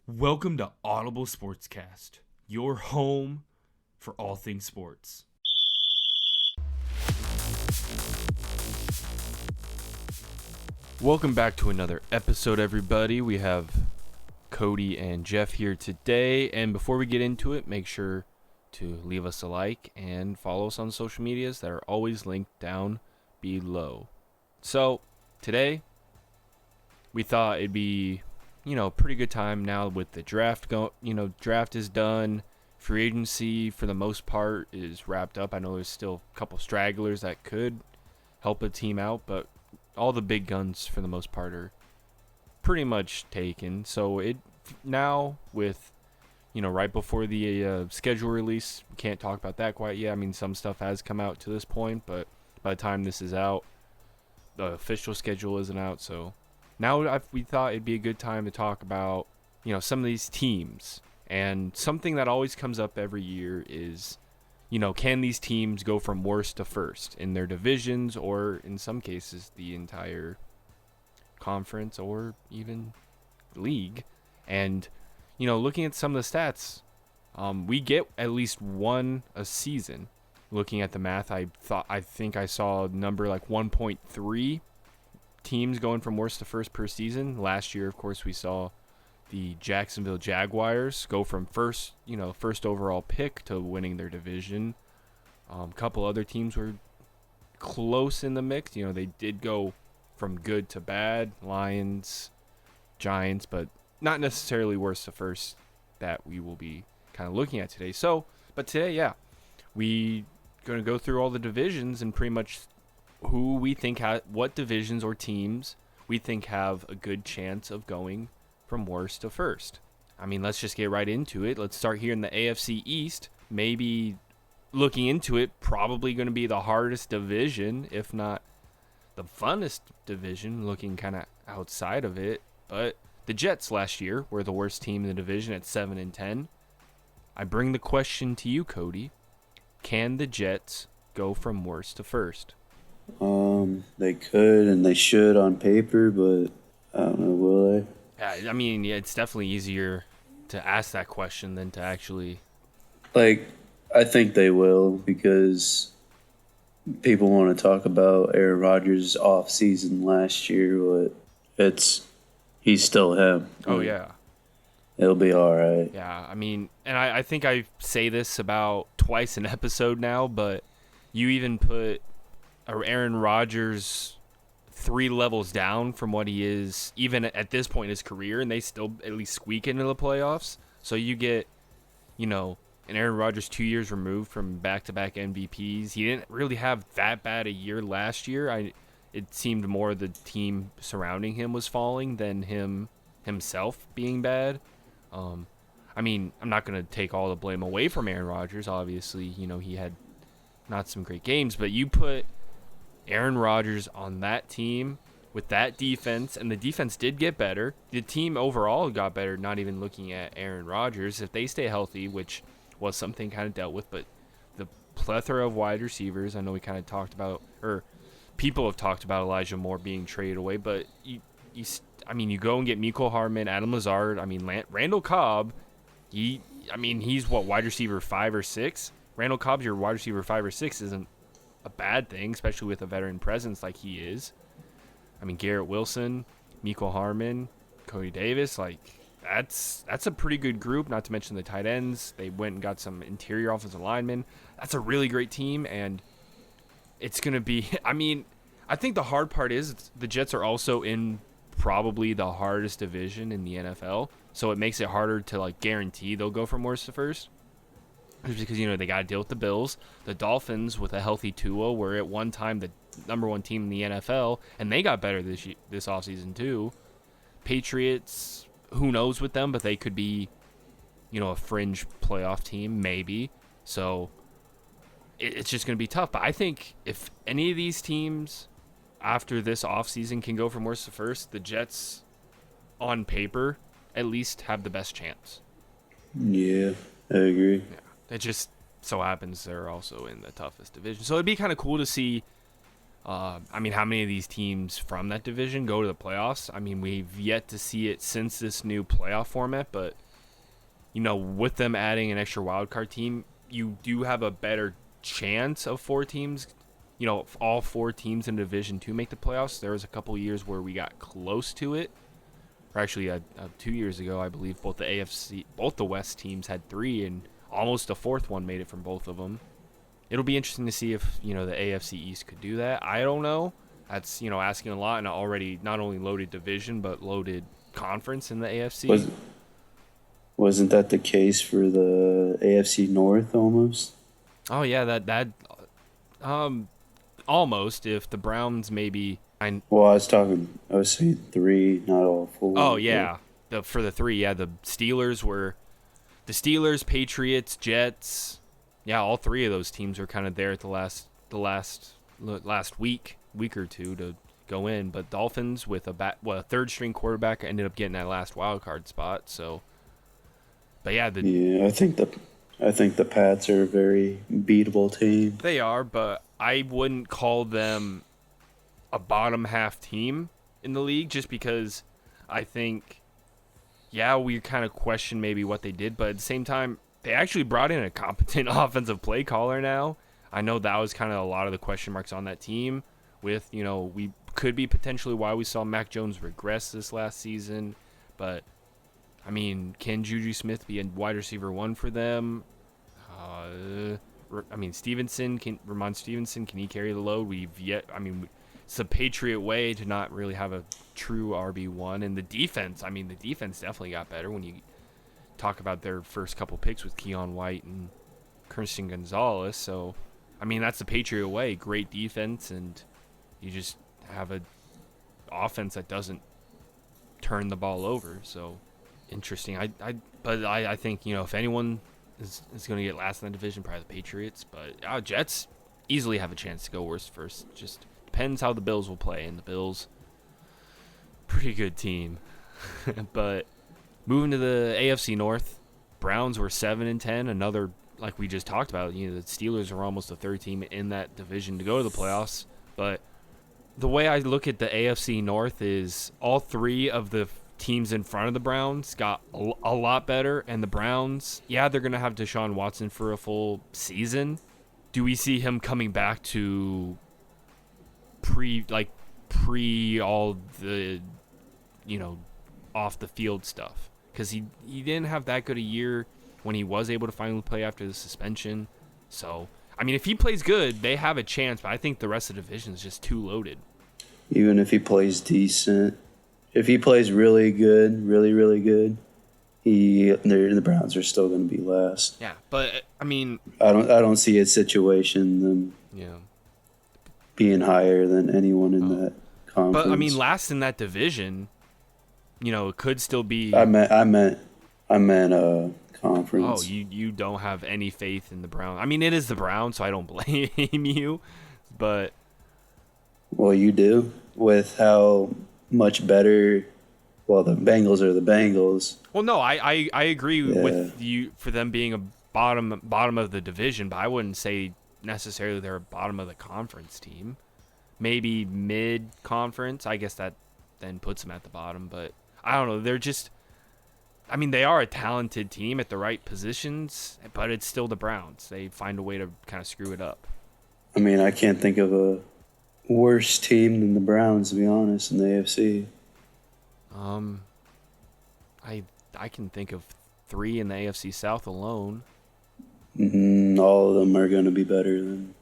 Welcome to Audible Sportscast, your home for all things sports. Welcome back to another episode, everybody. We have Cody and Jeff here today, and before we get into it, make sure to leave us a like and follow us on social medias that are always linked down below. So, today, we thought it'd be pretty good time now with the draft draft is done. Free agency, for the most part, is wrapped up. I know there's still a couple stragglers that could help a team out, but all the big guns, for the most part, are pretty much taken. So it now with, right before the schedule release, we can't talk about that quite yet. I mean, some stuff has come out to this point, but by the time this is out, the official schedule isn't out, so now we thought it'd be a good time to talk about, some of these teams. And something that always comes up every year is, can these teams go from worst to first in their divisions, or in some cases the entire conference or even league? And, looking at some of the stats, we get at least one a season. Looking at the math, I think I saw a number like 1.3 teams going from worst to first per season. Last year, of course, we saw the Jacksonville Jaguars go from first overall pick to winning their division. A couple other teams were close in the mix. They did go from good to bad. Lions, Giants, but not necessarily worst to first that we will be kind of looking at today. But today, we going to go through all the divisions and pretty much who we think what divisions or teams we think have a good chance of going from worst to first. I mean, let's just get right into it. Let's start here in the AFC East. Maybe looking into it, probably going to be the hardest division, if not the funnest division, looking kind of outside of it. But the Jets last year were the worst team in the division at 7-10. I bring the question to you, Cody. Can the Jets go from worst to first? They could and they should on paper, but I don't know, will they? Yeah, I mean, it's definitely easier to ask that question than to actually. I think they will, because people want to talk about Aaron Rodgers' off season last year, but he's still him. Oh, yeah. It'll be all right. Yeah, I mean, and I think I say this about twice an episode now, but you even put Aaron Rodgers 3 levels down from what he is even at this point in his career, and they still at least squeak into the playoffs. So you get, an Aaron Rodgers 2 years removed from back-to-back MVPs. He didn't really have that bad a year last year. It seemed more the team surrounding him was falling than himself being bad. I mean, I'm not going to take all the blame away from Aaron Rodgers. Obviously, he had not some great games, but you put Aaron Rodgers on that team with that defense, and the defense did get better. The team overall got better, not even looking at Aaron Rodgers. If they stay healthy, which was something kind of dealt with, but the plethora of wide receivers, I know we kind of talked about, or people have talked about Elijah Moore being traded away, but you go and get Mecole Hardman, Adam Lazard, Randall Cobb, he's what, wide receiver 5 or 6? Randall Cobb's your wide receiver 5 or 6 isn't a bad thing, especially with a veteran presence like he is. Garrett Wilson, Mecole Hardman, Cody Davis, that's a pretty good group, not to mention the tight ends. They went and got some interior offensive linemen. That's a really great team, and it's going to be, I think the hard part is the Jets are also in probably the hardest division in the NFL, so it makes it harder to guarantee they'll go from worst to first. Just because, they got to deal with the Bills. The Dolphins, with a healthy Tua, were at one time the number 1 team in the NFL, and they got better this offseason too. Patriots, who knows with them, but they could be, a fringe playoff team, maybe. So it's just going to be tough. But I think if any of these teams after this offseason can go from worst to first, the Jets, on paper, at least have the best chance. Yeah, I agree. Yeah. It just so happens they're also in the toughest division. So it'd be kind of cool to see I mean, how many of these teams from that division go to the playoffs? I mean, we've yet to see it since this new playoff format, but with them adding an extra wild card team, you do have a better chance of four teams, all four teams in Division 2 make the playoffs. There was a couple years where we got close to it. Or actually, 2 years ago, I believe both the West teams had three, and almost a fourth one made it from both of them. It'll be interesting to see if, the AFC East could do that. I don't know. That's, asking a lot in an already not only loaded division, but loaded conference in the AFC. Wasn't that the case for the AFC North almost? Oh, yeah, almost. If the Browns maybe... Well, I was saying three, not all four. Oh, yeah. For the three, yeah, the Steelers, Patriots, Jets... Yeah, all three of those teams were kind of there at the last week or two to go in. But Dolphins with a third string quarterback ended up getting that last wild card spot. So, but yeah, I think the Pats are a very beatable team. They are, but I wouldn't call them a bottom half team in the league just because I think, we kind of question maybe what they did, but at the same time. They actually brought in a competent offensive play caller now. I know that was kind of a lot of the question marks on that team with, we could be potentially why we saw Mac Jones regress this last season. But, I mean, can Juju Smith be a wide receiver one for them? Ramon Stevenson, can he carry the load? It's a Patriot way to not really have a true RB1. And the defense definitely got better when you talk about their first couple picks with Keon White and Christian Gonzalez. So, that's the Patriot way. Great defense, and you just have a offense that doesn't turn the ball over. So, interesting. I think, if anyone is going to get last in the division, probably the Patriots. But Jets easily have a chance to go worst first. Just depends how the Bills will play. And the Bills, pretty good team. But moving to the AFC North, Browns were 7-10. Another, like we just talked about, the Steelers are almost the third team in that division to go to the playoffs. But the way I look at the AFC North is all three of the teams in front of the Browns got a lot better. And the Browns, they're going to have Deshaun Watson for a full season. Do we see him coming back to pre all the, off the field stuff? Because he didn't have that good a year when he was able to finally play after the suspension. So, if he plays good, they have a chance, but I think the rest of the division is just too loaded. Even if he plays decent, if he plays really good, really, really good, the Browns are still going to be last. Yeah, but, I don't see a situation them being higher than anyone in that conference. But, last in that division... it could still be. I meant conference. Oh, you don't have any faith in the Browns. It is the Browns, so I don't blame you. But well, you do with how much better. Well, the Bengals are the Bengals. Well, no, I agree with you for them being a bottom of the division, but I wouldn't say necessarily they're a bottom of the conference team. Maybe mid conference. I guess that then puts them at the bottom, but. I don't know. They're just, they are a talented team at the right positions, but it's still the Browns. They find a way to kind of screw it up. I can't think of a worse team than the Browns, to be honest, in the AFC. I can think of three in the AFC South alone. All of them are going to be better than.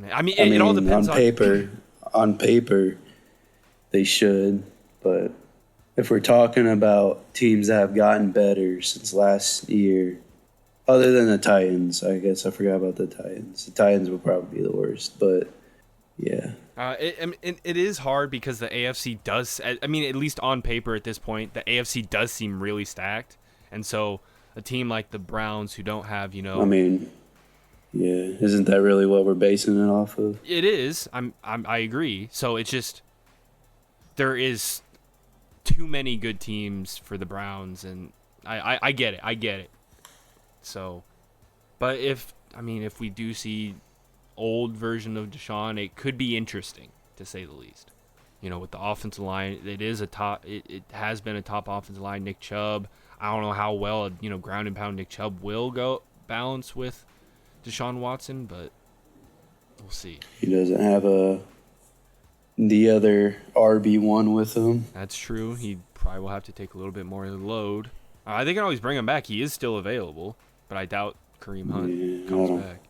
It all depends on paper, they should, but. If we're talking about teams that have gotten better since last year, other than the Titans, I guess I forgot about the Titans. The Titans will probably be the worst, but yeah. It is hard because the AFC does, at least on paper at this point, the AFC does seem really stacked. And so a team like the Browns who don't have, isn't that really what we're basing it off of? It is. I agree. So it's just, there is too many good teams for the Browns, and I get it. So, but if we do see old version of Deshaun, it could be interesting. to say the least. With the offensive line, it has been a top offensive line. Nick Chubb, I don't know how well, ground and pound Nick Chubb will go balance with Deshaun Watson, but we'll see. He doesn't have the other RB1 with him. That's true. He probably will have to take a little bit more of the load. They can always bring him back. He is still available, but I doubt Kareem Hunt comes back.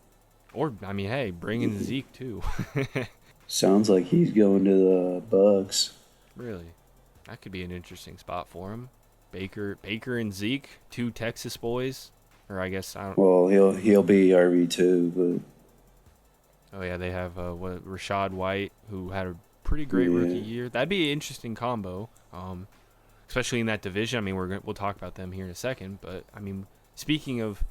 Or, hey, bring in Zeke too. Sounds like he's going to the Bucks. Really? That could be an interesting spot for him. Baker and Zeke, 2 Texas boys. Or I guess I don't. Well, he'll be RB2, but. Oh yeah, they have Rashad White, who had a pretty great rookie year. That'd be an interesting combo, especially in that division. We'll talk about them here in a second. But speaking of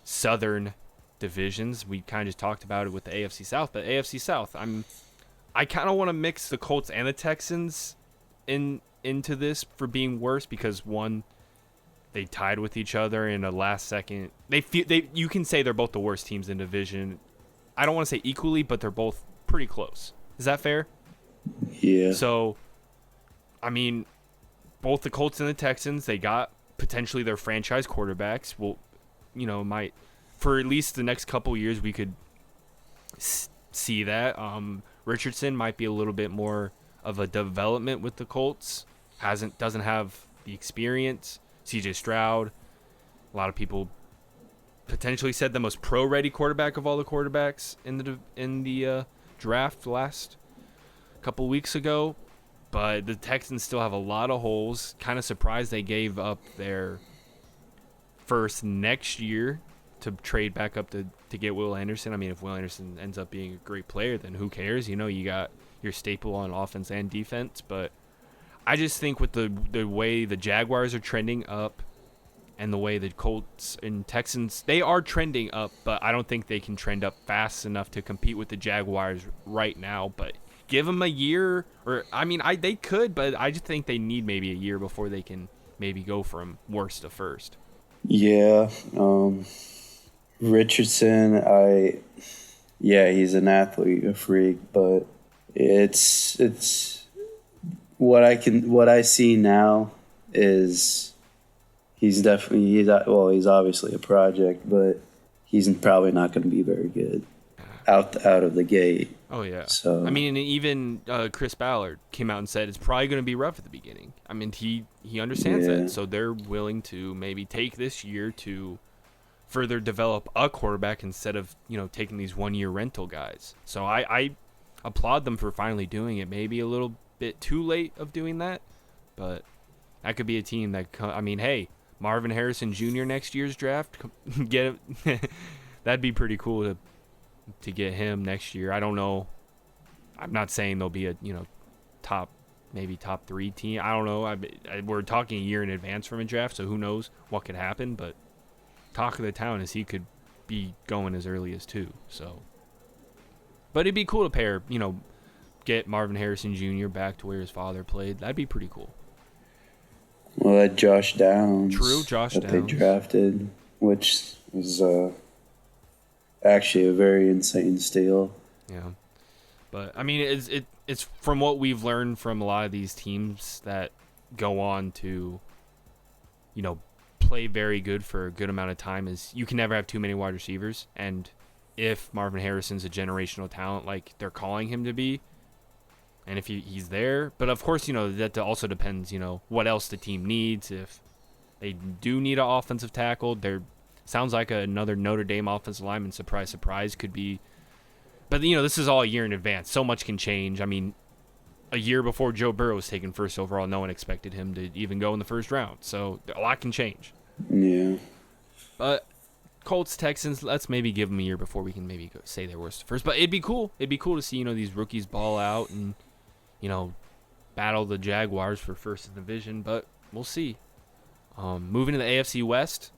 Southern divisions, we kind of just talked about it with the AFC South. But AFC South, I kind of want to mix the Colts and the Texans into this for being worse because one, they tied with each other in a last second. You can say they're both the worst teams in the division. I don't want to say equally, but they're both pretty close. Is that fair? Yeah. So, both the Colts and the Texans, they got potentially their franchise quarterbacks. Well, might for at least the next couple years we could see that. Richardson might be a little bit more of a development with the Colts. Doesn't have the experience. CJ Stroud, a lot of people potentially said the most pro-ready quarterback of all the quarterbacks in the draft last couple weeks ago. But the Texans still have a lot of holes. Kind of surprised they gave up their first next year to trade back up to get Will Anderson. If Will Anderson ends up being a great player, then who cares? You got your staple on offense and defense. But I just think with the way the Jaguars are trending up and the way the Colts and Texans, they are trending up, but I don't think they can trend up fast enough to compete with the Jaguars right now. But give them a year, or they could, but I just think they need maybe a year before they can maybe go from worst to first. Yeah. Richardson, he's an athlete, a freak, but it's what I see now is he's obviously a project, but he's probably not going to be very good out of the gate. Oh yeah. So and even Chris Ballard came out and said it's probably going to be rough at the beginning. He understands that, so they're willing to maybe take this year to further develop a quarterback instead of taking these 1-year rental guys. So I applaud them for finally doing it. Maybe a little bit too late of doing that, but that could be a team that hey, Marvin Harrison Jr. next year's draft, get him. That'd be pretty cool to get him next year. I don't know. I'm not saying they'll be a top 3 team. I don't know. We're talking a year in advance from a draft, so who knows what could happen. But talk of the town is he could be going as early as 2. So, but it'd be cool to pair. Get Marvin Harrison Jr. back to where his father played. That'd be pretty cool. Well, that Josh Downs. True, Josh Downs. They drafted, which was actually a very insane steal. Yeah, but it's from what we've learned from a lot of these teams that go on to, play very good for a good amount of time is you can never have too many wide receivers. And if Marvin Harrison's a generational talent like they're calling him to be, and if he's there, but of course, that also depends, what else the team needs. If they do need an offensive tackle, sounds like another Notre Dame offensive lineman, surprise, surprise, could be. But, this is all a year in advance. So much can change. A year before Joe Burrow was taken first overall, no one expected him to even go in the first round. So a lot can change. Yeah. But Colts, Texans, let's maybe give them a year before we can maybe say they're worst first. But it'd be cool. It'd be cool to see, these rookies ball out and, battle the Jaguars for first in the division. But we'll see. Moving to the AFC West,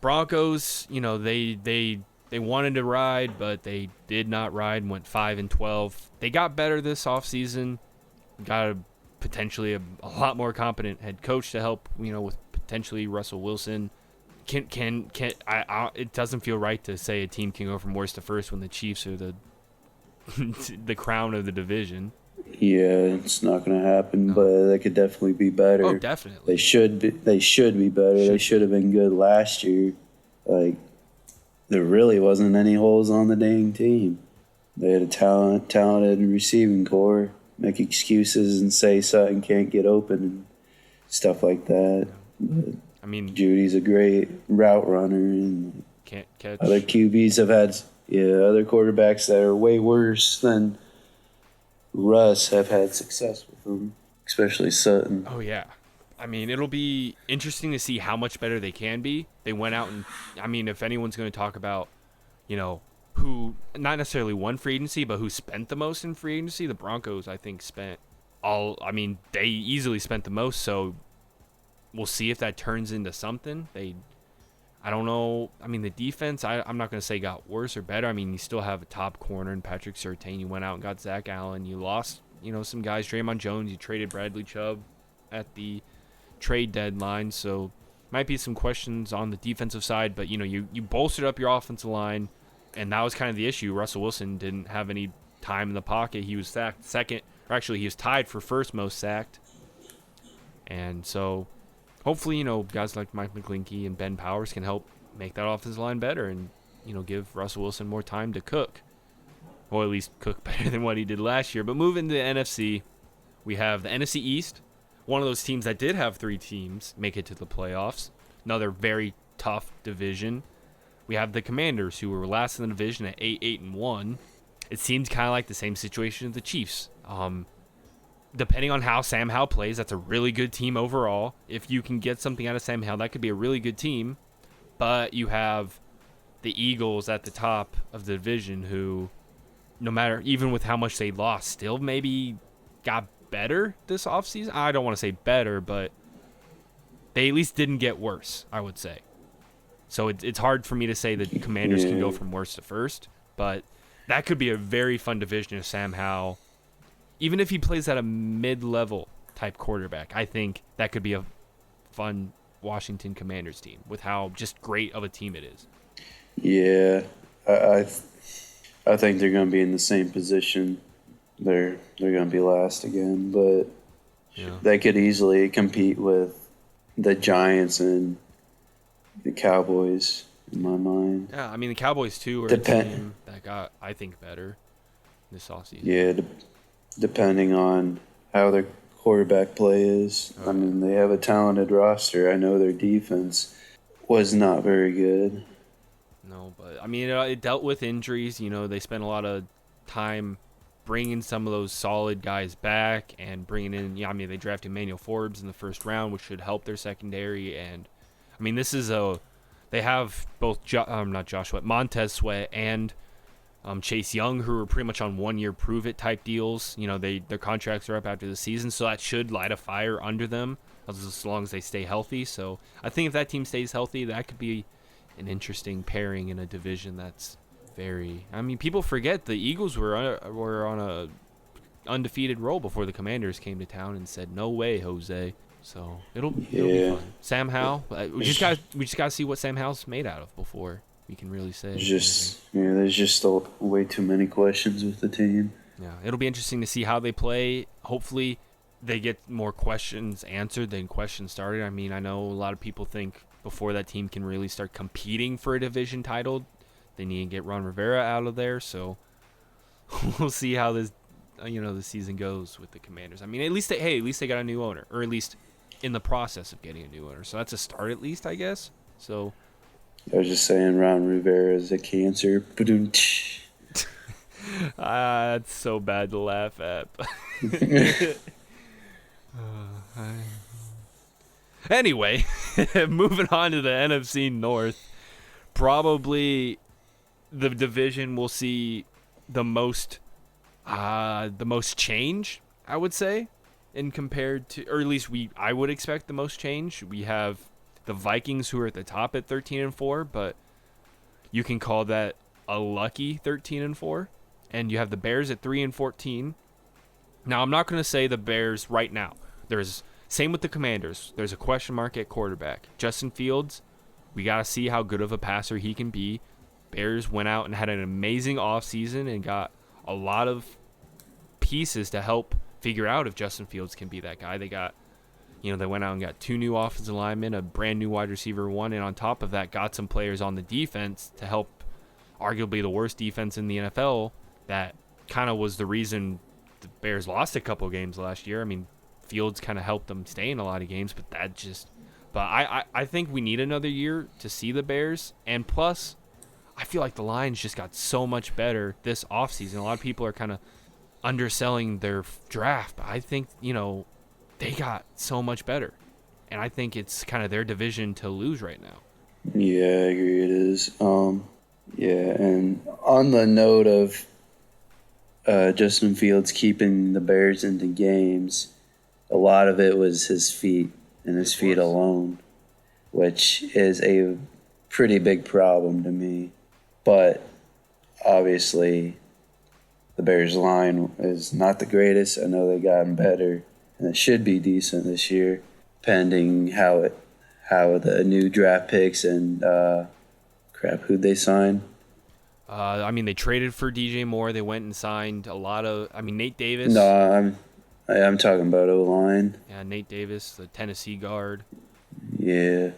Broncos, they wanted to ride, but they did not ride and went 5-12. They got better this offseason. Got potentially a lot more competent head coach to help, with potentially Russell Wilson. It doesn't feel right to say a team can go from worst to first when the Chiefs are the the crown of the division. Yeah, it's not going to happen, No. but they could definitely be better. Oh, definitely. They should be. They should be better. They should have been good last year. Like there really wasn't any holes on the dang team. They had a talented receiving core. Make excuses and say Sutton can't get open and stuff like that. But I mean, Judy's a great route runner, and can't catch. other QBs have had other quarterbacks that are way worse than Russ have had success with them, especially Sutton. Oh, yeah. I mean, it'll be interesting to see how much better they can be. They went out and, I mean, if anyone's going to talk about, who not necessarily won free agency, but who spent the most in free agency, the Broncos, I think, they easily spent the most, so we'll see if that turns into something. I don't know. I mean, the defense, I'm not going to say got worse or better. I mean, you still have a top corner in Patrick Surtain. You went out and got Zach Allen. You lost, some guys, Draymond Jones. You traded Bradley Chubb at the trade deadline. So might be some questions on the defensive side, but, you bolstered up your offensive line, and that was kind of the issue. Russell Wilson didn't have any time in the pocket. He was sacked second, or actually he was tied for first most sacked. And so hopefully, guys like Mike McGlinchey and Ben Powers can help make that offensive line better and, give Russell Wilson more time to cook. Or at least cook better than what he did last year. But moving to the NFC, we have the NFC East, one of those teams that did have 3 teams make it to the playoffs. Another very tough division. We have the Commanders, who were last in the division at 8-1. It seems kind of like the same situation as the Chiefs. Depending on how Sam Howell plays, that's a really good team overall. If you can get something out of Sam Howell, that could be a really good team. But you have the Eagles at the top of the division who, no matter, even with how much they lost, still maybe got better this offseason. I don't want to say better, but they at least didn't get worse, I would say. So it's hard for me to say that the Commanders can go from worst to first. But that could be a very fun division if Sam Howell, even if he plays at a mid-level type quarterback, I think that could be a fun Washington Commanders team with how just great of a team it is. Yeah, I think they're going to be in the same position. They're going to be last again, but they could easily compete with the Giants and the Cowboys in my mind. Yeah, I mean the Cowboys too are a team that got, I think, better this offseason. Yeah, depending on how their quarterback play is. I mean, they have a talented roster. I know their defense was not very good. No, but I mean, it dealt with injuries. They spent a lot of time bringing some of those solid guys back and bringing in. They drafted Emmanuel Forbes in the first round, which should help their secondary. And I mean, they have both Montez Sweat and Chase Young, who are pretty much on 1-year prove-it type deals. Their contracts are up after the season, so that should light a fire under them as long as they stay healthy. So I think if that team stays healthy, that could be an interesting pairing in a division that's very. I mean, people forget the Eagles were on a undefeated roll before the Commanders came to town and said, "No way, Jose." So it'll be fun. Sam Howell, we just got to see what Sam Howell's made out of before we can really say. There's just still way too many questions with the team. Yeah, it'll be interesting to see how they play. Hopefully, they get more questions answered than questions started. I mean, I know a lot of people think before that team can really start competing for a division title, they need to get Ron Rivera out of there. So we'll see how this, the season goes with the Commanders. I mean, at least they got a new owner, or at least in the process of getting a new owner. So that's a start, at least, I guess. So I was just saying, Ron Rivera is a cancer. That's so bad to laugh at. Anyway, moving on to the NFC North, probably the division will see the most change, I would say, in compared to, or at least I would expect the most change. We have the Vikings, who are at the top at 13-4, but you can call that a lucky 13-4. And you have the Bears at 3-14. Now, I'm not going to say the Bears right now. Same with the Commanders. There's a question mark at quarterback. Justin Fields, we got to see how good of a passer he can be. Bears went out and had an amazing offseason and got a lot of pieces to help figure out if Justin Fields can be that guy. They got, they went out and got 2 new offensive linemen, a brand new wide receiver 1, and on top of that, got some players on the defense to help arguably the worst defense in the NFL. That kind of was the reason the Bears lost a couple games last year. I mean, Fields kind of helped them stay in a lot of games, but I think we need another year to see the Bears. And plus, I feel like the Lions just got so much better this offseason. A lot of people are kind of underselling their draft, but I think, they got so much better. And I think it's kind of their division to lose right now. Yeah, I agree it is. And on the note of Justin Fields keeping the Bears into games, a lot of it was his feet and his feet alone, which is a pretty big problem to me. But obviously, the Bears line is not the greatest. I know they've gotten better, and it should be decent this year, pending how the new draft picks and who'd they sign? They traded for DJ Moore. They went and signed a lot of. Nate Davis. No, I'm talking about O-line. Yeah, Nate Davis, the Tennessee guard. Yeah.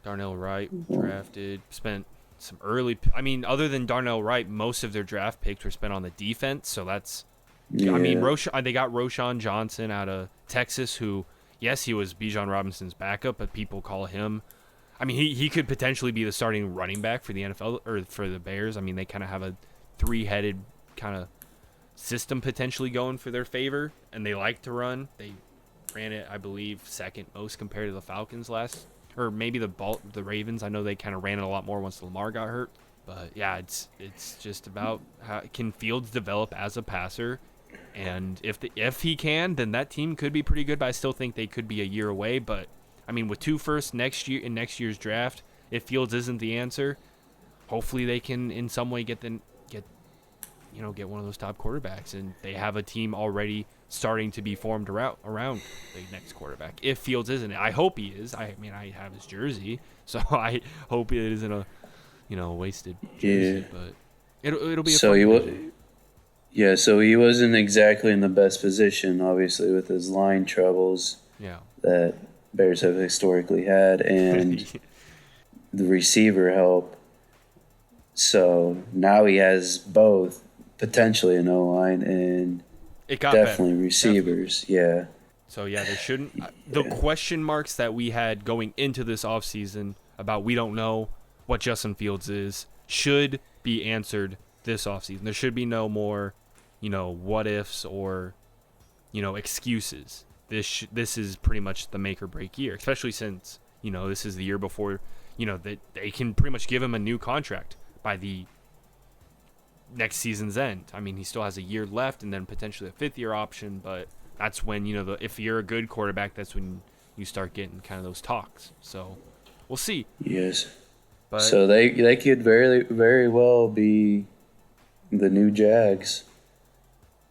Darnell Wright drafted. Spent some early. Other than Darnell Wright, most of their draft picks were spent on the defense. So that's. Yeah. They got Roschon Johnson out of Texas, who, yes, he was Bijan Robinson's backup, but people call him. He could potentially be the starting running back for the NFL or for the Bears. They kind of have a 3-headed kind of system potentially going for their favor, and they like to run. They ran it, I believe, second most compared to the Falcons or maybe the Ravens. I know they kind of ran it a lot more once Lamar got hurt. But yeah, it's just about how can Fields develop as a passer, and if he can, then that team could be pretty good. But I still think they could be a year away. But with 2 firsts next year in next year's draft, if Fields isn't the answer, hopefully they can in some way get one of those top quarterbacks, and they have a team already starting to be formed around the next quarterback. If Fields isn't it, I hope he is. I have his jersey, so I hope it isn't a wasted jersey. Yeah. But it'll be a so fun he division. So he wasn't exactly in the best position, obviously, with his line troubles. Yeah. That Bears have historically had, and the receiver help. So now he has both, potentially an O-line and it got definitely better. receivers. Definitely. Yeah. So yeah, they shouldn't. The question marks that we had going into this offseason about we don't know what Justin Fields is should be answered this offseason. There should be no more, what ifs or, excuses. This is pretty much the make or break year, especially since, this is the year before, that they can pretty much give him a new contract by the next season's end. He still has a year left and then potentially a 5th year option, but that's when, if you're a good quarterback, that's when you start getting kind of those talks. So we'll see. Yes. But so they could very, very well be the new Jags.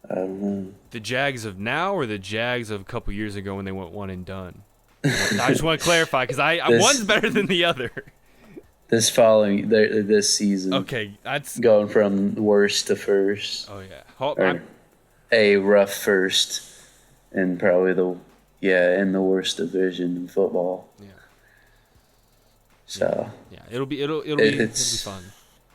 I don't know. The Jags of now or the Jags of a couple years ago when they went one and done? I just want to clarify because one's better than the other. This season. Okay, that's going from worst to first. Oh yeah, a rough first, and probably in the worst division in football. Yeah. So yeah, it'll be fun.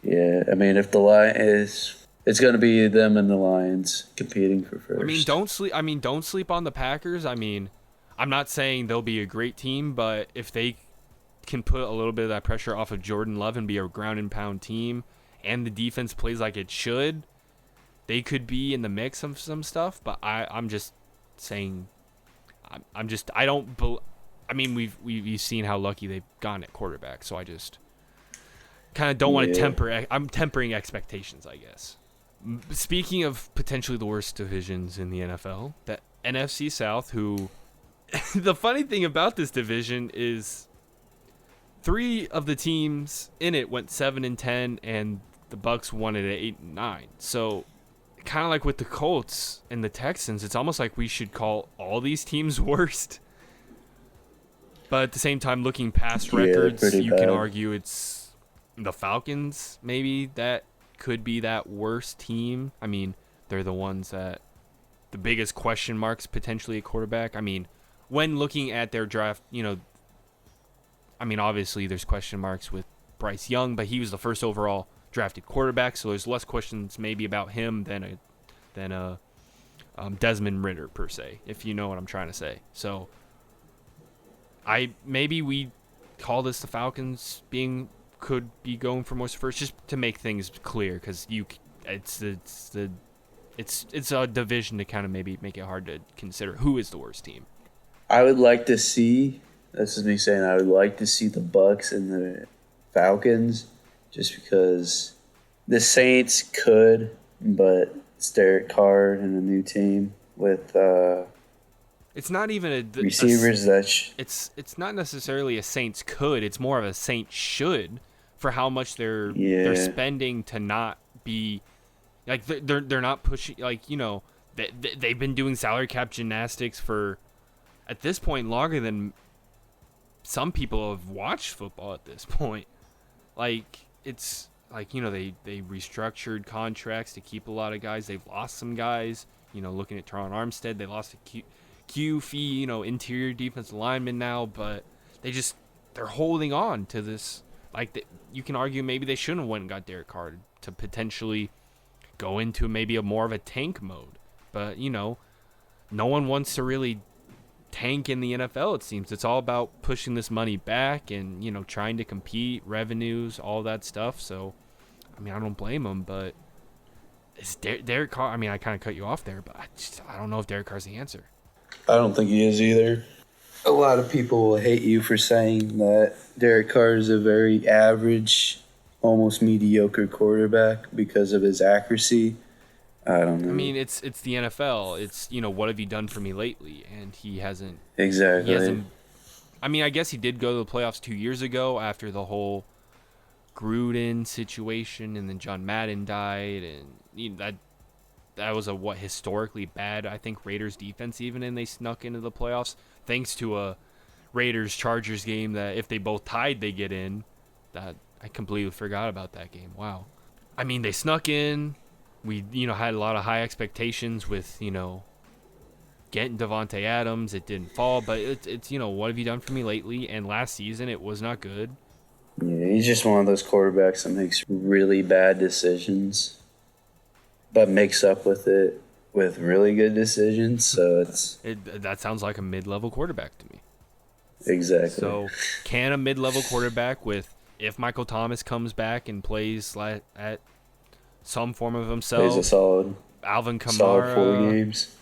Yeah, if the Lions it's going to be them and the Lions competing for first. Don't sleep on the Packers. I'm not saying they'll be a great team, but if they can put a little bit of that pressure off of Jordan Love and be a ground and pound team, and the defense plays like it should, they could be in the mix of some stuff. But I'm just saying, we've seen how lucky they've gotten at quarterback, so I just kind of don't want to I'm tempering expectations, I guess. Speaking of potentially the worst divisions in the NFL, the NFC South, who the funny thing about this division is 3 of the teams in it went 7-10, and the Bucs won it at 8-9. So kind of like with the Colts and the Texans, it's almost like we should call all these teams worst. But at the same time, looking past records, you can argue it's the Falcons maybe that could be that worst team. They're the ones that the biggest question marks potentially at quarterback. I mean, when looking at their draft, obviously there's question marks with Bryce Young, but he was the first overall drafted quarterback, so there's less questions maybe about him than Desmond Ridder per se, if you know what I'm trying to say. So maybe we call this the Falcons could be going for most first, just to make things clear, because it's a division to kind of maybe make it hard to consider who is the worst team. I would like to see. This is me saying I would like to see the Bucs and the Falcons, just because the Saints could, but it's Derek Carr and a new team with it's not even receivers it's not necessarily a Saints could. It's more of a Saints should, for how much they're spending to not be like they're not pushing, like, they've been doing salary cap gymnastics for, at this point, longer than some people have watched football at this point. Like, it's like, they restructured contracts to keep a lot of guys. They've lost some guys. Looking at Teron Armstead, they lost a Q fee, interior defensive lineman now, but they're holding on to this. Like, you can argue maybe they shouldn't have went and got Derek Carr to potentially go into maybe a more of a tank mode. But, no one wants to really tank in the NFL, it seems. It's all about pushing this money back and, trying to compete, revenues, all that stuff. So, I don't blame them, but it's Derek Carr. I kind of cut you off there, but I don't know if Derek Carr's the answer. I don't think he is either. A lot of people will hate you for saying that Derek Carr is a very average, almost mediocre quarterback because of his accuracy. I don't know. It's the NFL. It's, what have you done for me lately? And he hasn't. Exactly. I guess he did go to the playoffs 2 years ago after the whole Gruden situation, and then John Madden died, and that was a historically bad, I think, Raiders defense even, and they snuck into the playoffs thanks to a Raiders-Chargers game that if they both tied, they get in. That I completely forgot about that game. Wow. They snuck in. We, had a lot of high expectations with, getting Devontae Adams. It didn't fall, but it's what have you done for me lately? And last season, it was not good. Yeah, he's just one of those quarterbacks that makes really bad decisions, but makes up with it with really good decisions. So that sounds like a mid-level quarterback to me. Exactly. So can a mid-level quarterback if Michael Thomas comes back and plays at some form of himself, plays a solid Alvin Kamara, solid 4 games.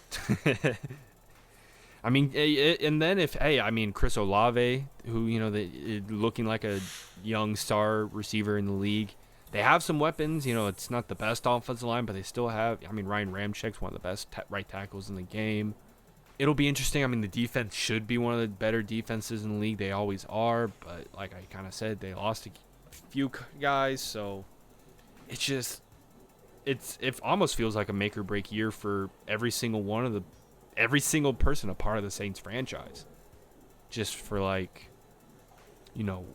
And then Chris Olave, who, looking like a young star receiver in the league. They have some weapons. It's not the best offensive line, but they still have, Ryan Ramczyk's one of the best right tackles in the game. It'll be interesting. The defense should be one of the better defenses in the league. They always are, but like I kind of said, they lost a few guys, so it almost feels like a make or break year for every single person a part of the Saints franchise. Just for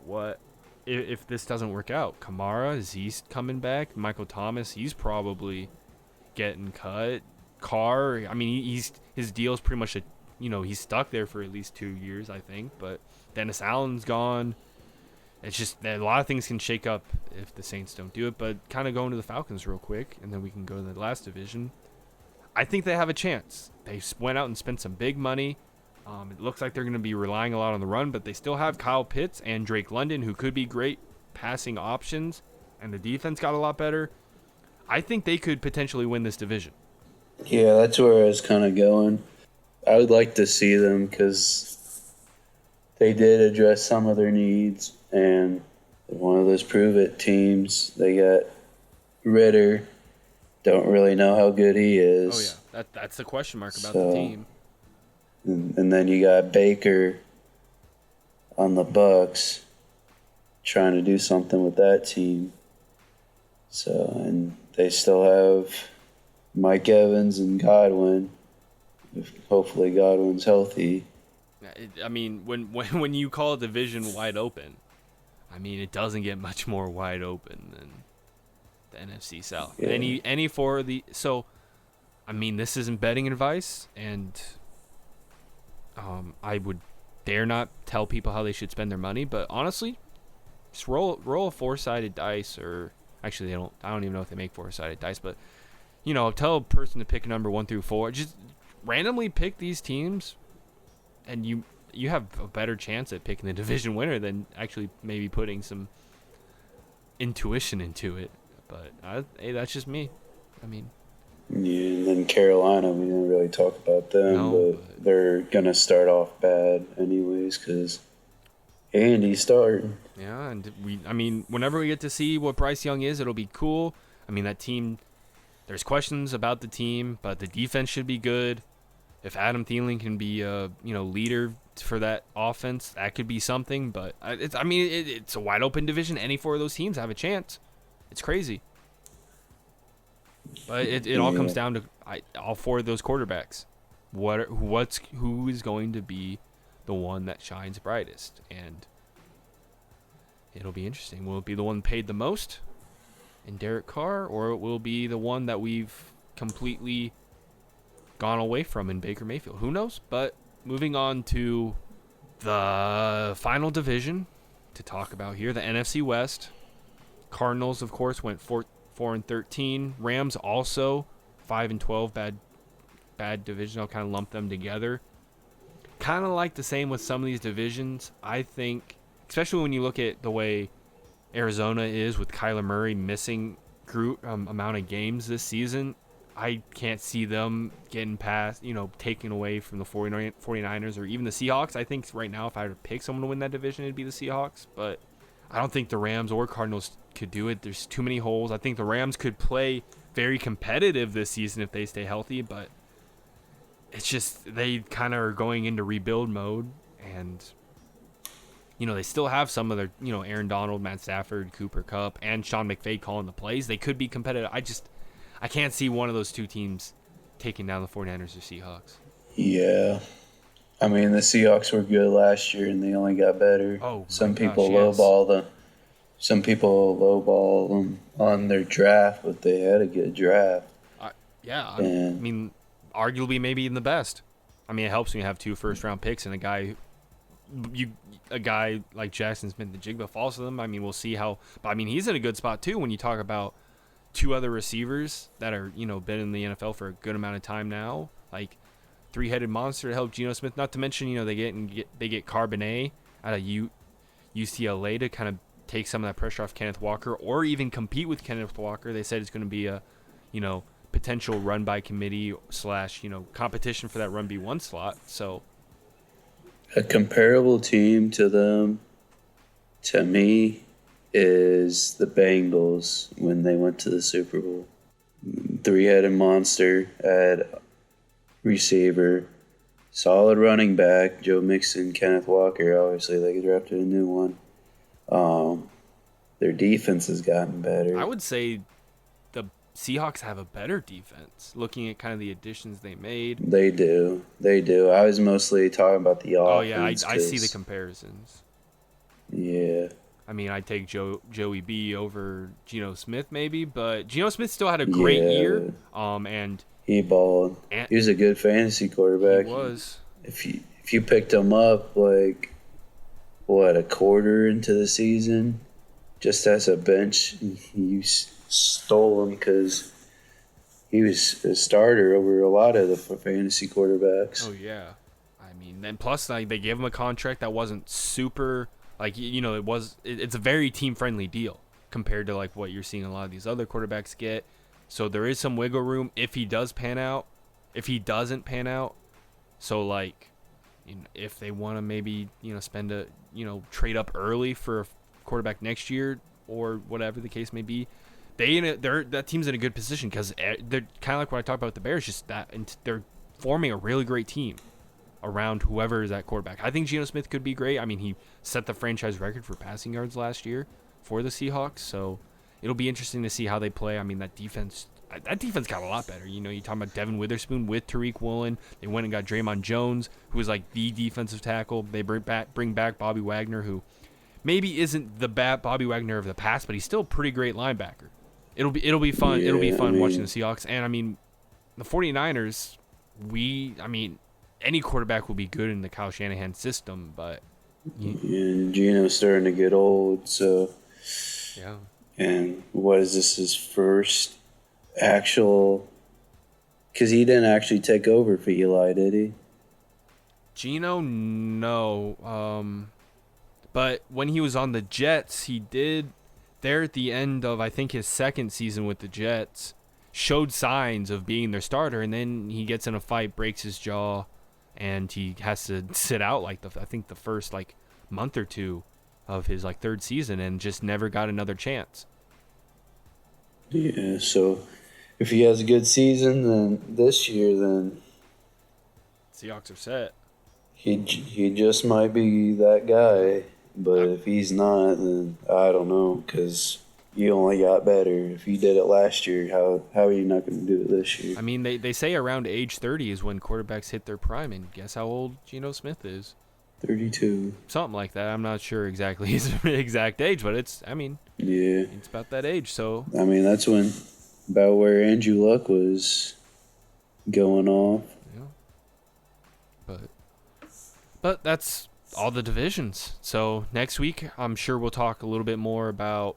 what if this doesn't work out? Kamara, is he coming back? Michael Thomas, he's probably getting cut. Carr, his deal's pretty much he's stuck there for at least 2 years, I think. But Dennis Allen's gone. It's just that a lot of things can shake up if the Saints don't do it. But kind of going to the Falcons real quick, and then we can go to the last division. I think they have a chance. They went out and spent some big money. It looks like they're going to be relying a lot on the run, but they still have Kyle Pitts and Drake London, who could be great passing options, and the defense got a lot better. I think they could potentially win this division. Yeah, that's where I was kind of going. I would like to see them because they did address some of their needs, and they're one of those prove-it teams. They got Ridder. Don't really know how good he is. Oh, yeah. That's the question mark about the team. And then you got Baker on the Bucs trying to do something with that team. So, and they still have Mike Evans and Godwin. Hopefully Godwin's healthy. When you call a division wide open, it doesn't get much more wide open than the NFC South. Yeah. Any for the I mean, this isn't betting advice, and I would dare not tell people how they should spend their money. But honestly, just roll a 4-sided dice, or actually they don't. I don't even know if they make 4-sided dice, but tell a person to pick a number 1 through 4. Just randomly pick these teams, and you have a better chance at picking the division winner than actually maybe putting some intuition into it. But hey, that's just me. I mean, yeah, and then Carolina, we didn't really talk about them, No, but they're gonna start off bad anyways because Andy's starting. yeah, and whenever we get to see what Bryce Young is, it'll be cool. I mean, that team, there's questions about the team, but the defense should be good. If Adam Thielen can be a leader for that offense, that could be something. But it's a wide open division. Any 4 of those teams have a chance. It's crazy. But it all comes down to all 4 of those quarterbacks. Who is going to be the one that shines brightest? And it'll be interesting. Will it be the one paid the most in Derek Carr, or it will be the one that we've completely gone away from in Baker Mayfield? Who knows? But moving on to the final division to talk about here, the NFC West. Cardinals, of course, went 4-13. Rams also 5-12. Bad division. I'll kind of lump them together. Kind of like the same with some of these divisions. I think, especially when you look at the way Arizona is with Kyler Murray missing amount of games this season, I can't see them getting past, taking away from the 49ers or even the Seahawks. I think right now if I were to pick someone to win that division, it'd be the Seahawks. But I don't think the Rams or Cardinals could do it. There's too many holes. I think the Rams could play very competitive this season if they stay healthy, but it's just they kind of are going into rebuild mode, and they still have some of their, Aaron Donald, Matt Stafford, Cooper Kupp, and Sean McVay calling the plays. They could be competitive. I can't see one of those 2 teams taking down the 49ers or Seahawks. Yeah. I mean, the Seahawks were good last year, and they only got better. Oh, some people yes. Some people lowball them on their draft, but they had a good draft. Yeah, arguably maybe even the best. It helps when you have 2 first-round picks and a guy like Jackson Smith-Njigba falls to them. We'll see how. But he's in a good spot too when you talk about 2 other receivers that are been in the NFL for a good amount of time now, like 3-headed monster to help Geno Smith. Not to mention they get Carbonet out of UCLA to kind of take some of that pressure off Kenneth Walker, or even compete with Kenneth Walker. They said it's going to be a potential run by committee / competition for that run B1 slot. So a comparable team to them, to me, is the Bengals when they went to the Super Bowl. 3-headed monster at receiver, solid running back, Joe Mixon, Kenneth Walker. Obviously, they drafted a new one. Their defense has gotten better. I would say the Seahawks have a better defense, looking at kind of the additions they made. They do. I was mostly talking about the offense. Oh, yeah, I see the comparisons. Yeah. I take Joey B over Geno Smith maybe, but Geno Smith still had a great year. And he balled. He was a good fantasy quarterback. He was. If you picked him up a quarter into the season, just as a bench, you stole him because he was a starter over a lot of the fantasy quarterbacks. Oh yeah, then plus they gave him a contract that wasn't super. It's a very team-friendly deal compared to what you're seeing a lot of these other quarterbacks get. So there is some wiggle room if he does pan out. If he doesn't pan out, so if they want to maybe spend a trade up early for a quarterback next year or whatever the case may be, that team's in a good position because they're kind of like what I talked about with the Bears, just that, and they're forming a really great team around whoever is at quarterback. I think Geno Smith could be great. He set the franchise record for passing yards last year for the Seahawks, so it'll be interesting to see how they play. That defense got a lot better. You're talking about Devin Witherspoon with Tariq Woolen. They went and got Draymond Jones, who was the defensive tackle. They bring back Bobby Wagner, who maybe isn't the Bobby Wagner of the past, but he's still a pretty great linebacker. It'll be fun. Yeah, It'll be fun watching the Seahawks. And the 49ers, any quarterback will be good in the Kyle Shanahan system, but And Gino's starting to get old, so. yeah. And what is this, his first actual. Because he didn't actually take over for Eli, did he? Gino, no. But when he was on the Jets, he did, there at the end of, I think, his second season with the Jets, showed signs of being their starter, and then he gets in a fight, breaks his jaw, and he has to sit out, I think the first, month or two of his, third season, and just never got another chance. Yeah, so if he has a good season then this year, then Seahawks are set. he just might be that guy. But if he's not, then I don't know, because you only got better. If you did it last year, how are you not going to do it this year? I mean, they say around age 30 is when quarterbacks hit their prime, and guess how old Geno Smith is? 32. Something like that. I'm not sure exactly his exact age, but it's about that age. So That's about where Andrew Luck was going off. Yeah. But that's all the divisions. So next week, I'm sure we'll talk a little bit more about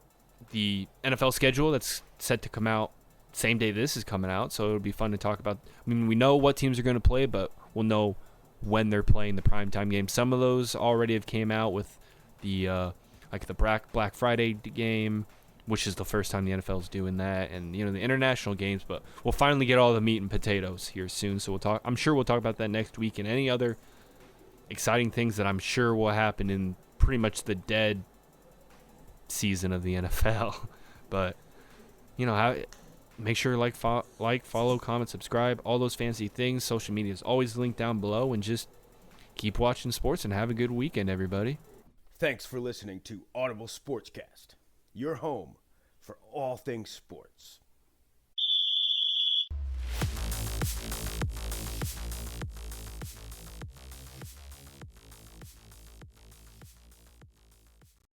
the NFL schedule that's set to come out same day this is coming out. So it'll be fun to talk about. We know what teams are going to play, but we'll know when they're playing the primetime games. Some of those already have came out with the the Black Friday game, which is the first time the NFL is doing that, and the international games. But we'll finally get all the meat and potatoes here soon. So I'm sure we'll talk about that next week, and any other exciting things that I'm sure will happen in pretty much the dead season of the NFL. But make sure to follow, comment, subscribe, all those fancy things. Social media is always linked down below, and just keep watching sports and have a good weekend, everybody. Thanks for listening to Audible Sportscast, your home for all things sports.